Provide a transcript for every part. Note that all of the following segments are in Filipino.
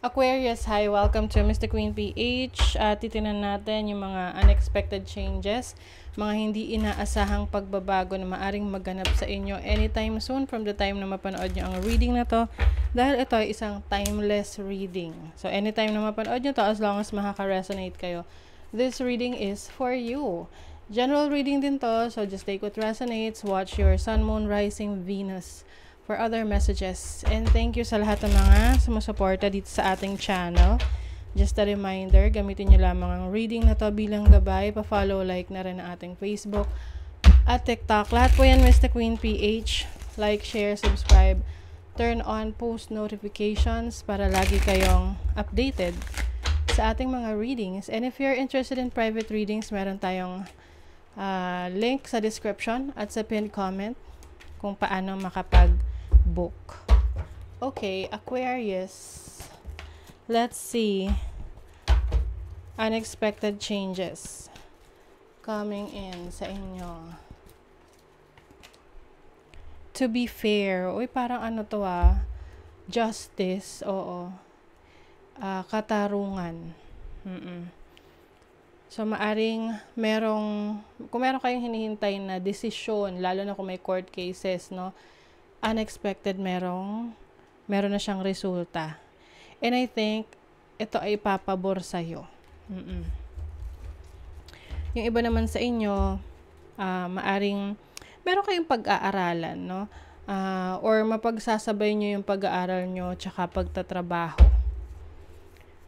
Aquarius, hi! Welcome to Mr. Queen PH. Titinan natin yung mga unexpected changes, mga hindi inaasahang pagbabago na maaring maganap sa inyo anytime soon from the time na mapanood nyo ang reading na to, dahil ito ay isang timeless reading. So anytime na mapanood nyo to, as long as makaka-resonate kayo, this reading is for you. General reading din to, so just take what resonates, watch your sun, moon, rising, Venus for other messages. And thank you sa lahat ng mga sumusuporta dito sa ating channel. Just a reminder, gamitin nyo lamang ang reading na to bilang gabay. Pa-follow, like na rin ang ating Facebook at TikTok. Lahat po yan, Mr. Queen PH. Like, share, subscribe. Turn on post notifications para lagi kayong updated sa ating mga readings. And if you're interested in private readings, meron tayong link sa description at sa pinned comment kung paano makapag-book. Okay, Aquarius. Let's see. Unexpected changes coming in sa inyo. To be fair. Uy, parang ano to justice. Oo. Katarungan. So, maaring kung meron kayong hinihintay na desisyon, lalo na kung may court cases, no? Unexpected meron na siyang resulta. And I think, ito ay papabor sa'yo. Yung iba naman sa inyo, maaring meron kayong pag-aaralan, no? Or mapagsasabay nyo yung pag-aaral nyo tsaka pagtatrabaho.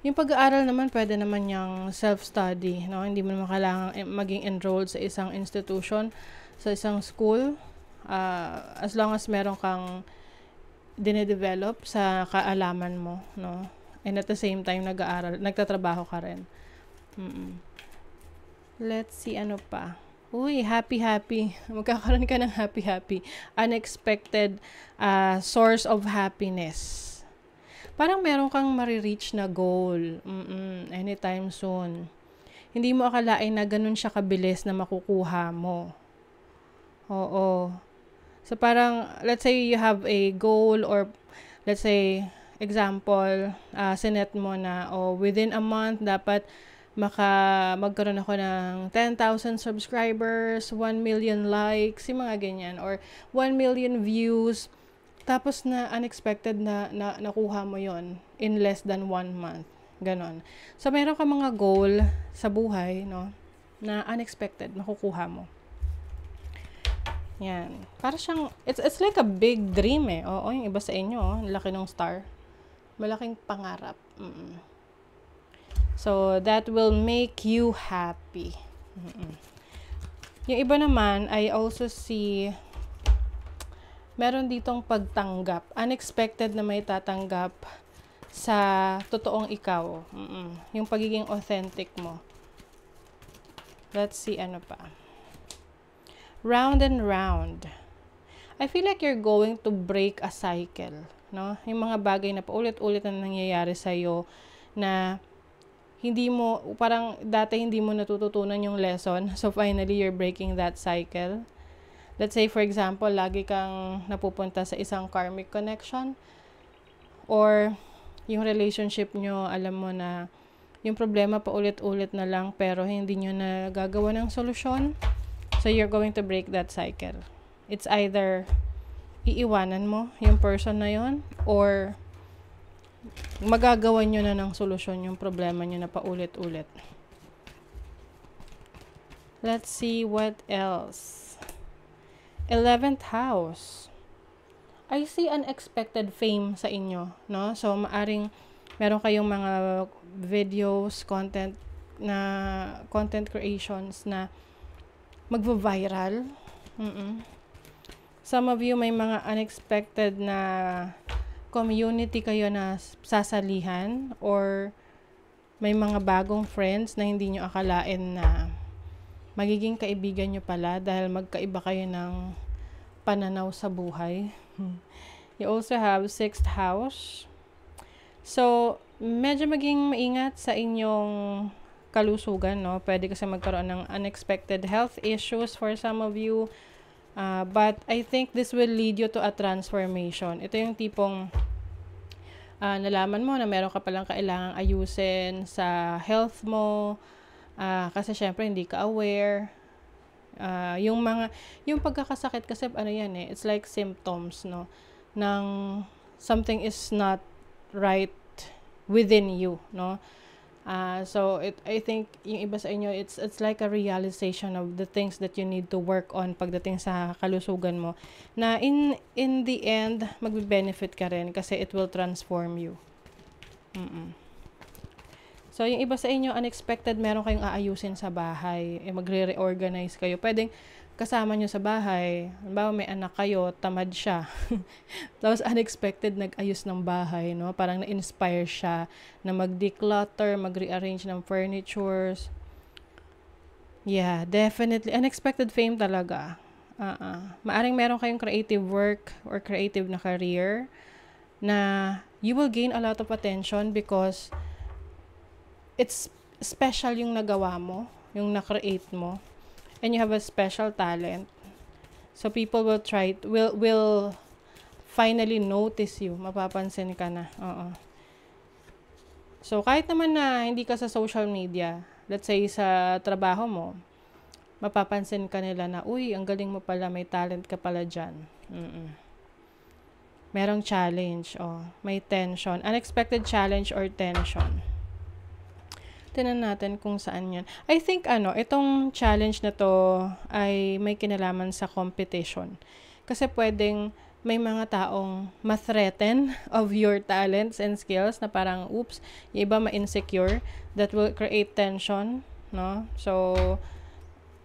Yung pag-aaral naman, pwede naman yung self-study, no? Hindi mo naman kailangan maging enrolled sa isang institution, sa isang school. As long as meron kang dinedevelop sa kaalaman mo, no? And at the same time, nagtatrabaho ka rin. Let's see, ano pa. Uy, happy. Magkakaroon ka ng happy. Unexpected source of happiness. Parang meron kang marireach na goal. Anytime soon. Hindi mo akalain na ganun siya kabilis na makukuha mo. Oo. So parang, let's say you have a goal, or let's say, example, sinet mo na, within a month, dapat magkaroon ako ng 10,000 subscribers, 1 million likes, yung mga ganyan, or 1 million views. Tapos na unexpected na nakuha mo yon in less than 1 month. Ganon. So, meron ka mga goal sa buhay, no? Na unexpected, makukuha mo. Yan. Para siyang, it's like a big dream eh. Oo, yung iba sa inyo, laki ng star. Malaking pangarap. So, that will make you happy. Yung iba naman, I also see meron ditong pagtanggap. Unexpected na may tatanggap sa totoong ikaw. Yung pagiging authentic mo. Let's see, ano pa. Round and round. I feel like you're going to break a cycle. No? Yung mga bagay na paulit-ulit na nangyayari sa'yo na parang dati hindi mo natututunan yung lesson. So finally, you're breaking that cycle. Let's say, for example, lagi kang napupunta sa isang karmic connection, or yung relationship nyo, alam mo na yung problema pa ulit-ulit na lang pero hindi nyo nagagawa ng solusyon. So, you're going to break that cycle. It's either iiwanan mo yung person na yon, or magagawa nyo na ng solusyon yung problema nyo na paulit-ulit. Let's see what else. 11th house. I see unexpected fame sa inyo, no? So, maaring meron kayong mga videos, content creations na magva-viral. Some of you may mga unexpected na community kayo na sasalihan, or may mga bagong friends na hindi nyo akalain na magiging kaibigan nyo pala dahil magkaiba kayo ng pananaw sa buhay. You also have 6th house. So, medyo maging maingat sa inyong kalusugan, no? Pwede kasi magkaroon ng unexpected health issues for some of you. But I think this will lead you to a transformation. Ito yung tipong nalaman mo na meron ka palang kailangang ayusin sa health mo, kasi syempre hindi ka aware. Yung pagkakasakit kasi ano yan eh, it's like symptoms, no, ng something is not right within you, no. So I think yung iba sa inyo, it's like a realization of the things that you need to work on pagdating sa kalusugan mo, na in the end magbe-benefit ka rin kasi it will transform you. So yung iba sa inyo, unexpected meron kayong aayusin sa bahay, magre-reorganize kayo. Pwedeng kasama nyo sa bahay, halimbawa may anak kayo, tamad siya. Tapos unexpected nag-ayos ng bahay, no? Parang na-inspire siya na mag-declutter, mag-rearrange ng furnitures. Yeah, definitely. Unexpected fame talaga. Maaring meron kayong creative work or creative na career na you will gain a lot of attention because it's special yung nagawa mo, yung na-create mo. And you have a special talent. So people will finally notice you. Mapapansin ka na. So kahit naman na hindi ka sa social media, let's say sa trabaho mo, mapapansin ka nila na, uy, ang galing mo pala, may talent ka pala dyan. Merong challenge, may tension. Unexpected challenge or tension. Tingnan natin kung saan yan. I think itong challenge na to ay may kinalaman sa competition. Kasi pwedeng may mga taong ma-threaten of your talents and skills na parang, oops, yung iba ma-insecure, that will create tension, no? So,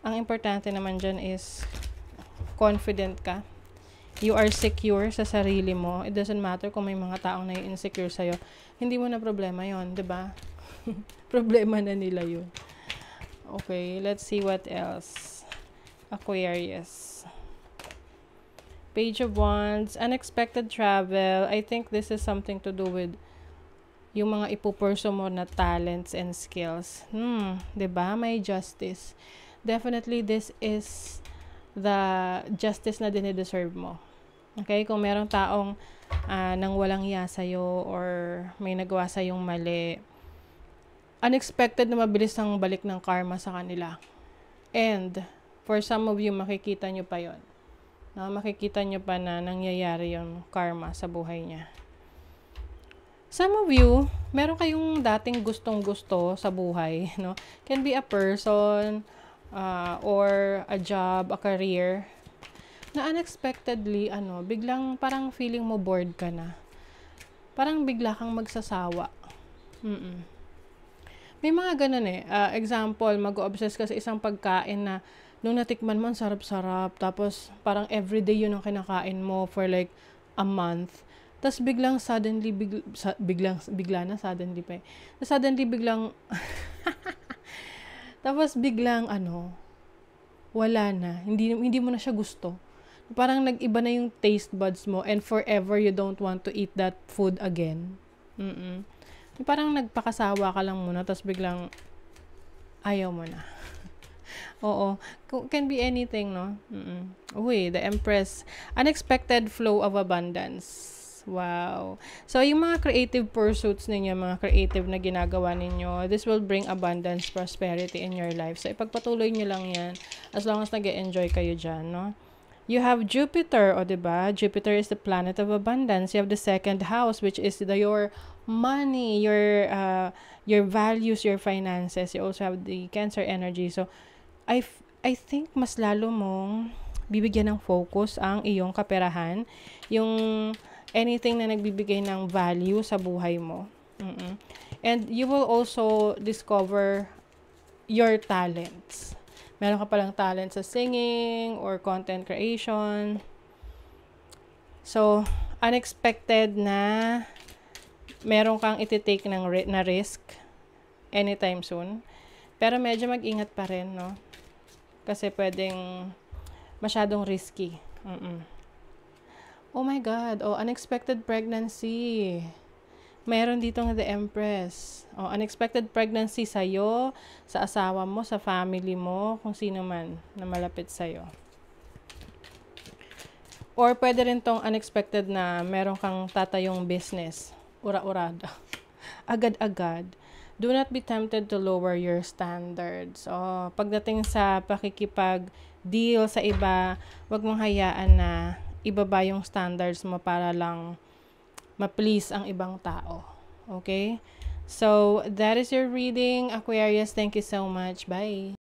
ang importante naman dyan is confident ka. You are secure sa sarili mo. It doesn't matter kung may mga taong na-insecure sa'yo. Hindi mo na problema yon, di ba? Problema na nila yun. Okay, let's see what else. Aquarius. Page of Wands. Unexpected travel. I think this is something to do with yung mga ipupurso mo na talents and skills. Diba? May justice. Definitely, this is the justice na dinideserve mo. Okay? Kung merong taong nang walang iya sa'yo or may nagawa sa'yong mali, unexpected na mabilis ang balik ng karma sa kanila. And, for some of you, makikita nyo pa yon. Makikita nyo pa na nangyayari yung karma sa buhay niya. Some of you, meron kayong dating gustong-gusto sa buhay, no? Can be a person, or a job, a career, na unexpectedly, biglang parang feeling mo bored ka na. Parang bigla kang magsasawa. May mga ganun eh. Example, mag-obsess ka sa isang pagkain na nung natikman mo, sarap-sarap. Tapos, parang everyday yun ang kinakain mo for like a month. Tapos, biglang suddenly, bigla na, suddenly pa eh. Suddenly, biglang, tapos biglang, wala na. Hindi mo na siya gusto. Parang nag-iba na yung taste buds mo and forever you don't want to eat that food again. Parang nagpakasawa ka lang muna, tapos biglang ayaw mo na. Oo. Can be anything, no? Uy, the Empress. Unexpected flow of abundance. Wow. So, yung mga creative pursuits ninyo, mga creative na ginagawa ninyo, this will bring abundance, prosperity in your life. So, ipagpatuloy nyo lang yan as long as nag-enjoy kayo dyan, no? You have Jupiter, diba? Jupiter is the planet of abundance. You have the second house, which is your money, your values, your finances. You also have the Cancer energy. So, I think mas lalo mong bibigyan ng focus ang iyong kaperahan, yung anything na nagbibigay ng value sa buhay mo. And you will also discover your talents. Meron ka palang talent sa singing or content creation. So, unexpected na meron kang ititake na risk anytime soon. Pero medyo mag-ingat pa rin, no? Kasi pwedeng masyadong risky. Oh my God. Unexpected pregnancy. Meron dito ng The Empress. Unexpected pregnancy sa'yo, sa asawa mo, sa family mo, kung sino man na malapit sa'yo. Or pwede rin tong unexpected na meron kang tatayong business. ura-urada. Agad-agad. Do not be tempted to lower your standards. Pagdating sa pakikipag-deal sa iba, wag mong hayaan na ibaba yung standards mo para lang ma-please ang ibang tao. Okay? So, that is your reading, Aquarius. Thank you so much. Bye!